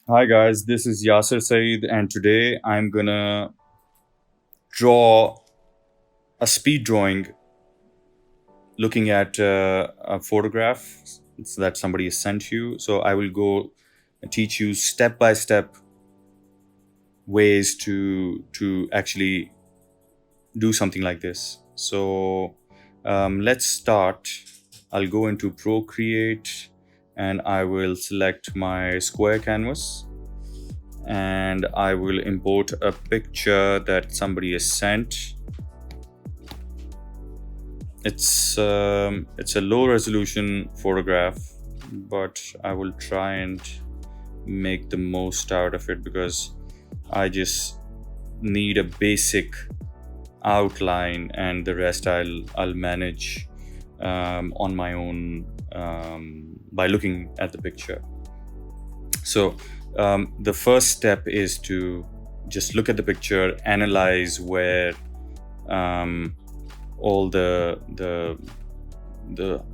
Hi guys, this is Yasir Saeed, and today I'm gonna draw a speed drawing looking at a photograph that somebody has sent you. So I will go and teach you step by step ways to actually do something like this. So let's start. I'll go into Procreate and I will select my square canvas and I will import a picture that somebody has sent. It's a low resolution photograph, but I will try and make the most out of it because I just need a basic outline and the rest I'll manage on my own by looking at the picture. So the first step is to just look at the picture, analyze where all the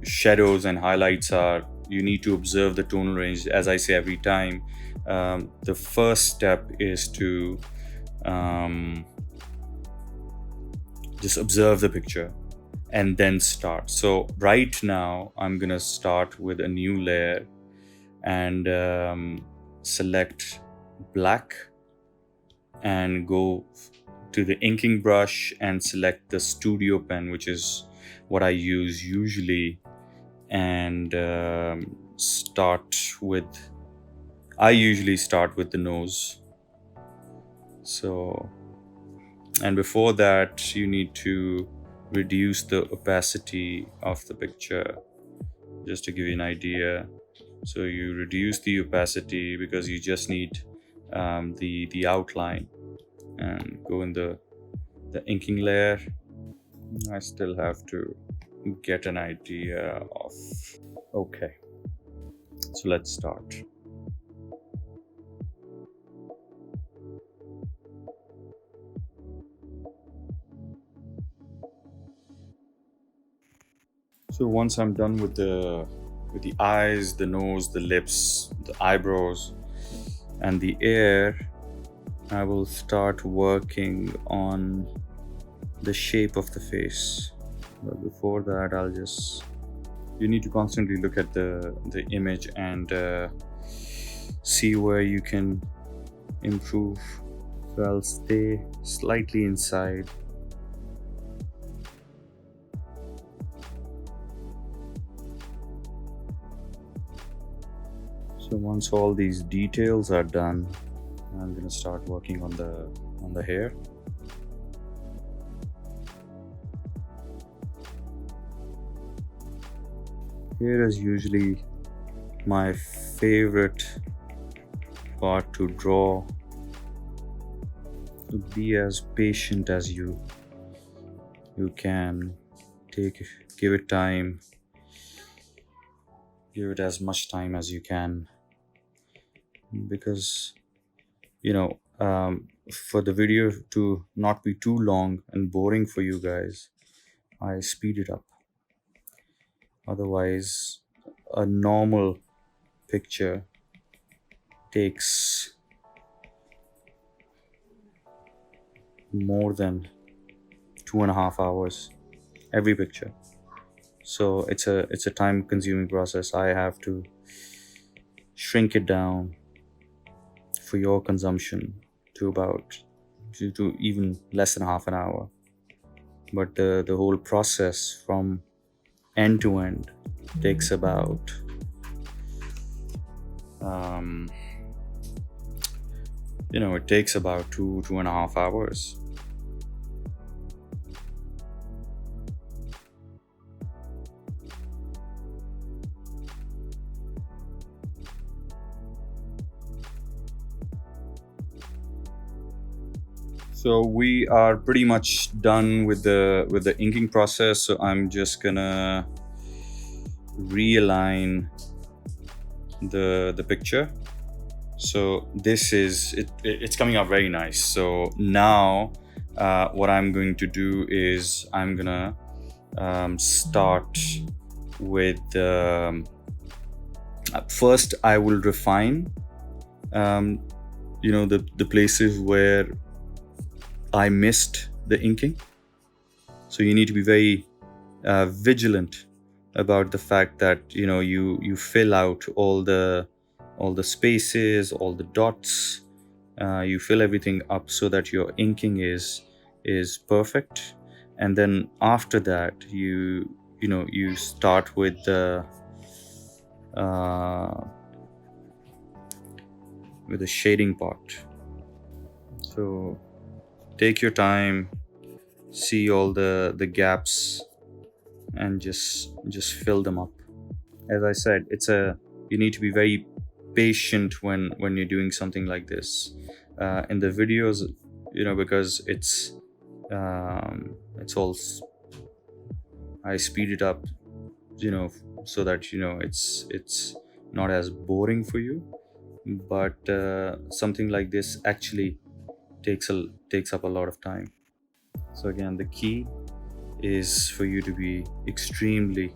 shadows and highlights are. You need to observe the tonal range. As I say every time, the first step is to just observe the picture and then start. So right now I'm gonna start with a new layer and select black and go to the inking brush and select the studio pen, which is what I use usually, and I usually start with the nose. So, and before that you need to reduce the opacity of the picture, just to give you an idea. So you reduce the opacity because you just need the outline, and go in the inking layer. I still have to get an idea of. Okay, so let's start. So once I'm done with the eyes, the nose, the lips, the eyebrows, and the ear, I will start working on the shape of the face. But before that, you need to constantly look at the image and see where you can improve. So I'll stay slightly inside. So once all these details are done, I'm gonna start working on the hair. Hair is usually my favorite part to draw. So be as patient as you can. Give it time. Give it as much time as you can, because for the video to not be too long and boring for you guys, I speed it up. Otherwise, a normal picture takes more than 2.5 hours, every picture. So it's a time consuming process. I have to shrink it down for your consumption to about to even less than half an hour. But the whole process from end to end takes about it takes about 2.5 hours. So we are pretty much done with the inking process. So I'm just gonna realign the picture. So this is it. It's coming out very nice. So now, what I'm going to do is I'm gonna start with first I will refine um, the places where I missed the inking. So you need to be very vigilant about the fact that you fill out all the spaces, all the dots. You fill everything up so that your inking is perfect, and then after that you start with uh, the shading part. So take your time, see all the gaps, and just fill them up. As I said, you need to be very patient when you're doing something like this. In the videos, because it's all I speed it up, so that it's not as boring for you. But something like this actually takes up a lot of time. So again, the key is for you to be extremely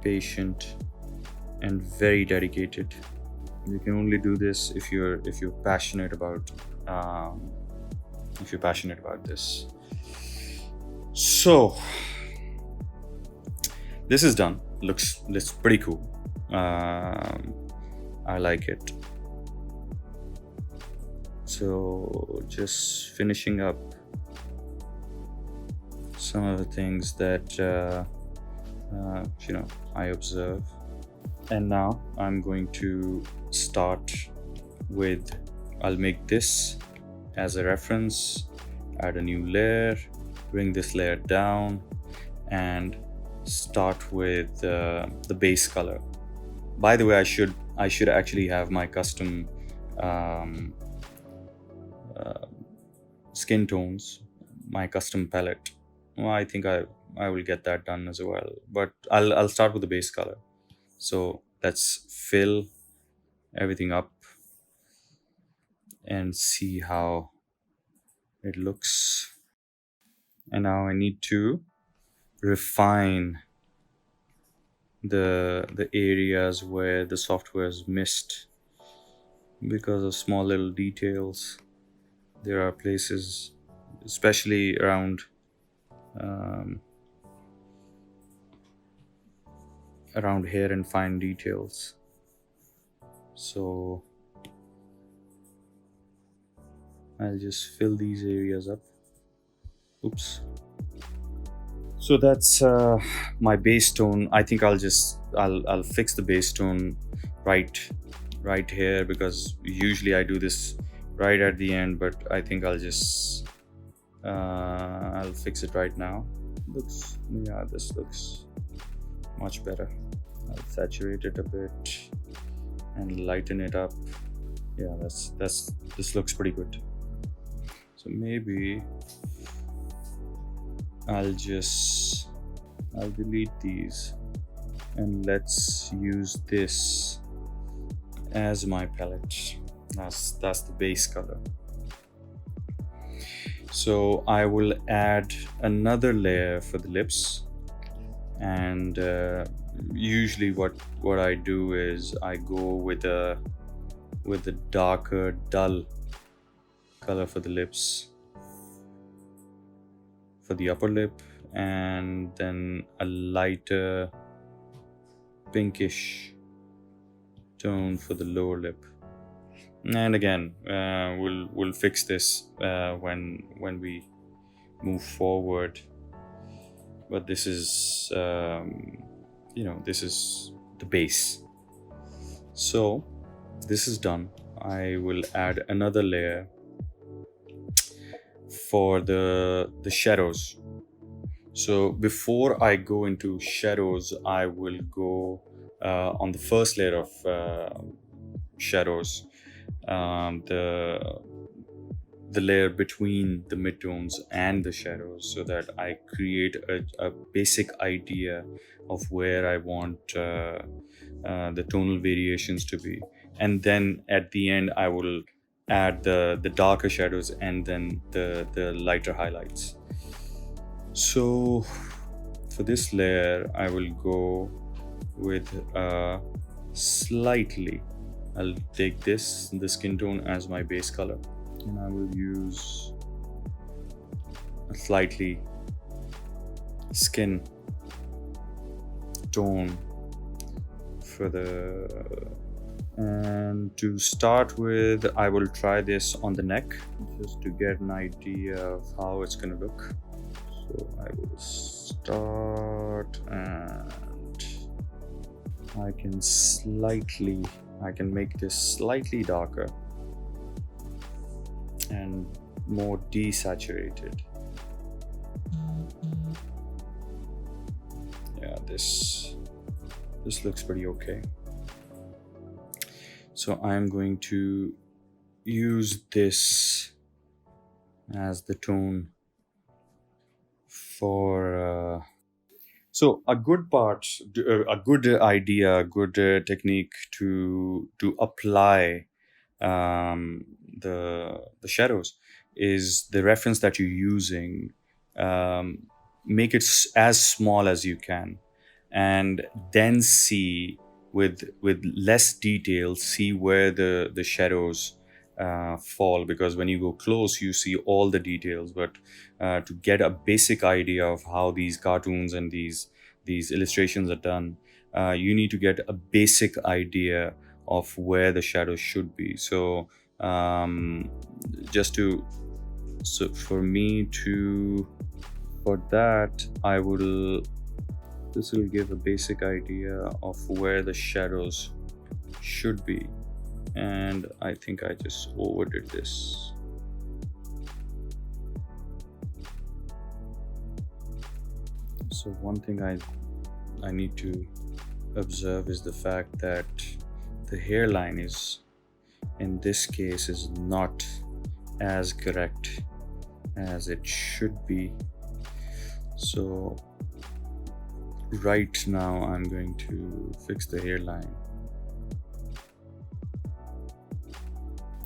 patient and very dedicated. You can only do this if you're passionate about this. So this is done. Looks pretty cool. I like it. So just finishing up some of the things that I observe. And now I'm going to start with, I'll make this as a reference, add a new layer, bring this layer down, and start with the base color. By the way, I should actually have my custom skin tones, my custom palette. Well, I think I will get that done as well. But I'll start with the base color. So let's fill everything up and see how it looks. And now I need to refine the areas where the software is missed because of small little details. There are places, especially around hair and fine details. So I'll just fill these areas up. Oops. So that's my base tone. I think I'll fix the base tone right here, because usually I do this right at the end, but I think I'll fix it right now. This looks much better. I'll saturate it a bit and lighten it up. Yeah, this looks pretty good. So maybe I'll delete these and let's use this as my palette. That's the base color. So I will add another layer for the lips, and usually what I do is I go with a darker dull color for the lips, for the upper lip, and then a lighter pinkish tone for the lower lip. And again, we'll fix this when we move forward. But this is this is the base. So this is done. I will add another layer for the shadows. So before I go into shadows, I will go on the first layer of shadows, the layer between the midtones and the shadows, so that I create a basic idea of where I want the tonal variations to be. And then at the end, I will add the darker shadows and then the lighter highlights. So for this layer, I will go with a slightly I'll take the skin tone as my base color, and I will use a slightly skin tone for the. And to start with, I will try this on the neck just to get an idea of how it's going to look. So I will start, and I can make this slightly darker and more desaturated. Yeah, this looks pretty okay. So I'm going to use this as the tone for. So a good part, a good idea, a good technique to apply the shadows is the reference that you're using. Um, Make it as small as you can, and then see with less detail, see where the shadows fall, because when you go close you see all the details, but to get a basic idea of how these cartoons and these illustrations are done, you need to get a basic idea of where the shadows should be. So just to so for me to for that I will this will give a basic idea of where the shadows should be. And I think I just overdid this. So one thing I need to observe is the fact that the hairline is, in this case, is not as correct as it should be. So right now I'm going to fix the hairline,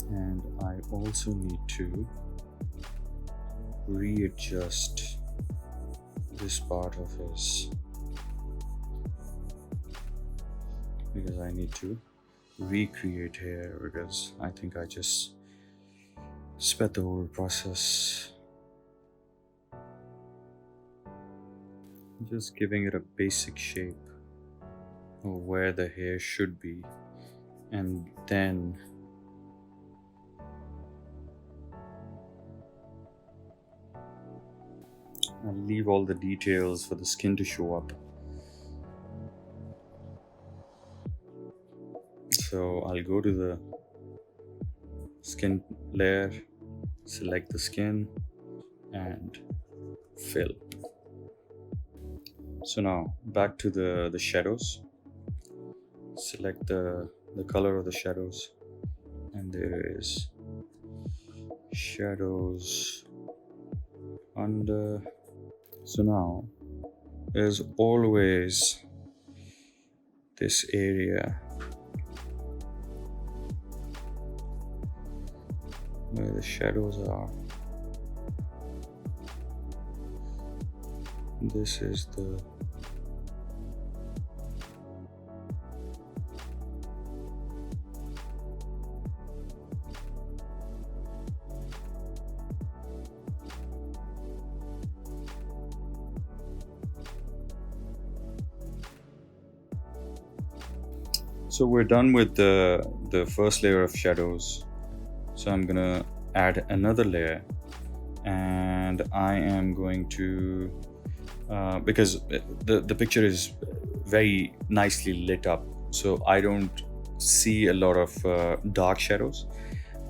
and I also need to readjust this part of his, because I need to recreate hair, because I think I just sped the whole process. Just giving it a basic shape of where the hair should be, and then I'll leave all the details for the skin to show up. So I'll go to the skin layer, select the skin, and fill. So now back to the shadows. Select the color of the shadows, and there is shadows under. So now there's always this area where the shadows are. This is the So we're done with the first layer of shadows. So I'm gonna add another layer, and I am going to because the picture is very nicely lit up, so I don't see a lot of dark shadows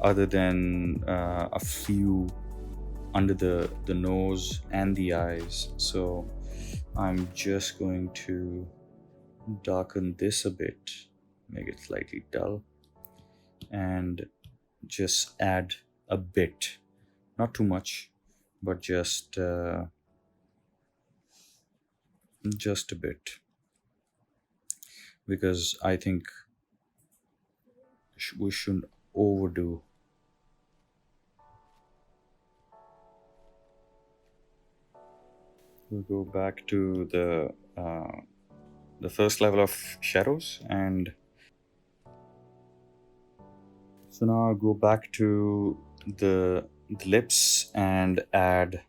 other than a few under the nose and the eyes. So I'm just going to darken this a bit, make it slightly dull, and just add a bit, not too much, but just a bit, because I think we shouldn't overdo. We'll go back to the first level of shadows, and So now I'll go back to the lips and add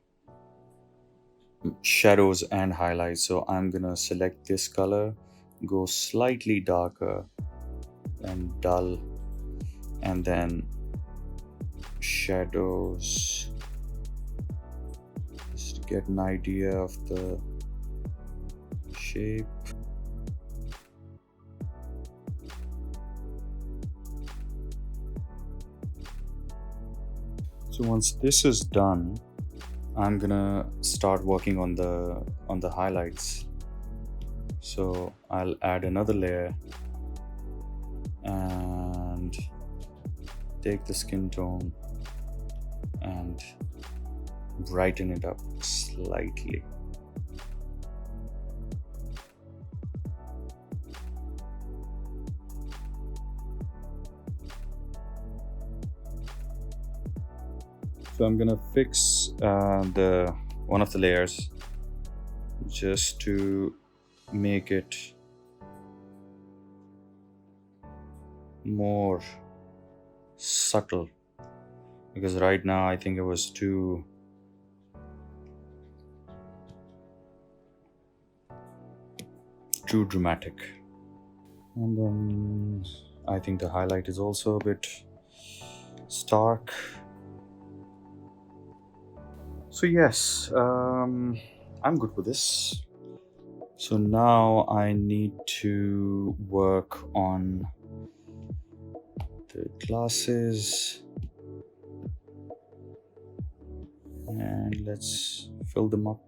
shadows and highlights. So I'm gonna select this color, go slightly darker and dull, and then shadows, just to get an idea of the shape. So once this is done, I'm gonna start working on the highlights. So I'll add another layer and take the skin tone and brighten it up slightly. So I'm gonna fix the one of the layers just to make it more subtle, because right now I think it was too dramatic. And then I think the highlight is also a bit stark. So yes, I'm good with this. So now I need to work on the glasses, and let's fill them up.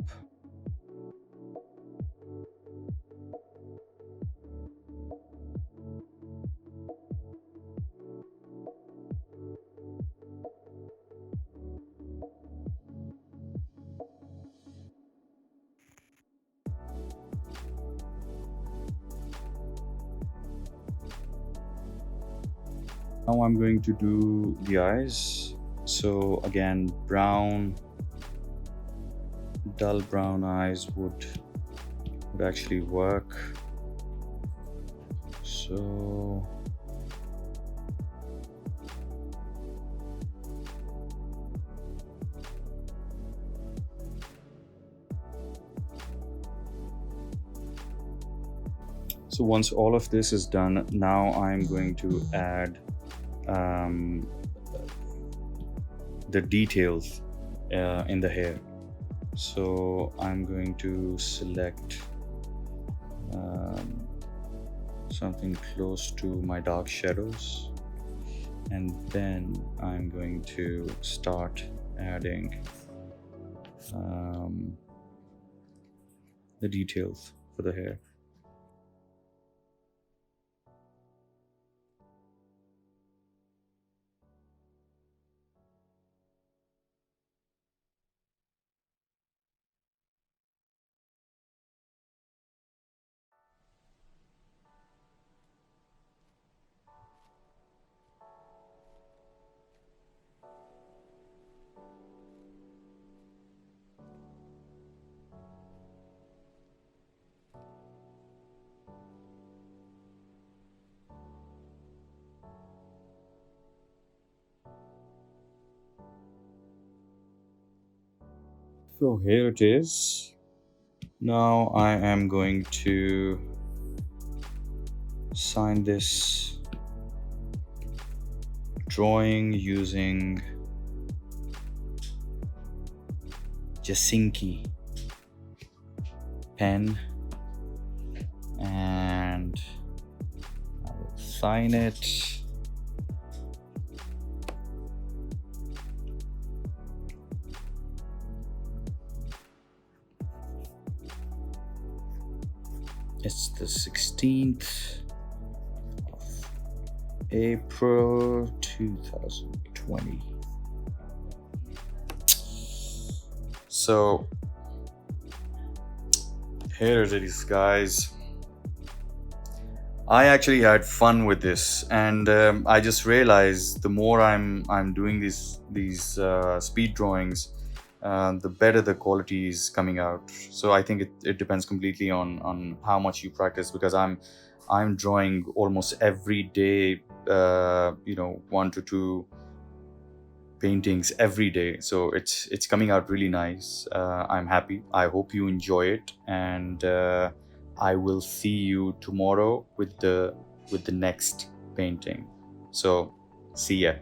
Now I'm going to do the eyes. So again, brown, dull brown eyes would actually work. So once all of this is done, now I'm going to add the details in the hair. So I'm going to select something close to my dark shadows, and then I'm going to start adding the details for the hair. So here it is. Now I am going to sign this drawing using Jasinki pen, and I will sign it. It's the 16th of April 2020. So here it is, guys. I actually had fun with this, and I just realized the more I'm doing these speed drawings, the better the quality is coming out. So I think it depends completely on how much you practice, because I'm drawing almost every day one to two paintings every day. So it's coming out really nice. I'm happy. I hope you enjoy it, and I will see you tomorrow with the next painting. So see ya.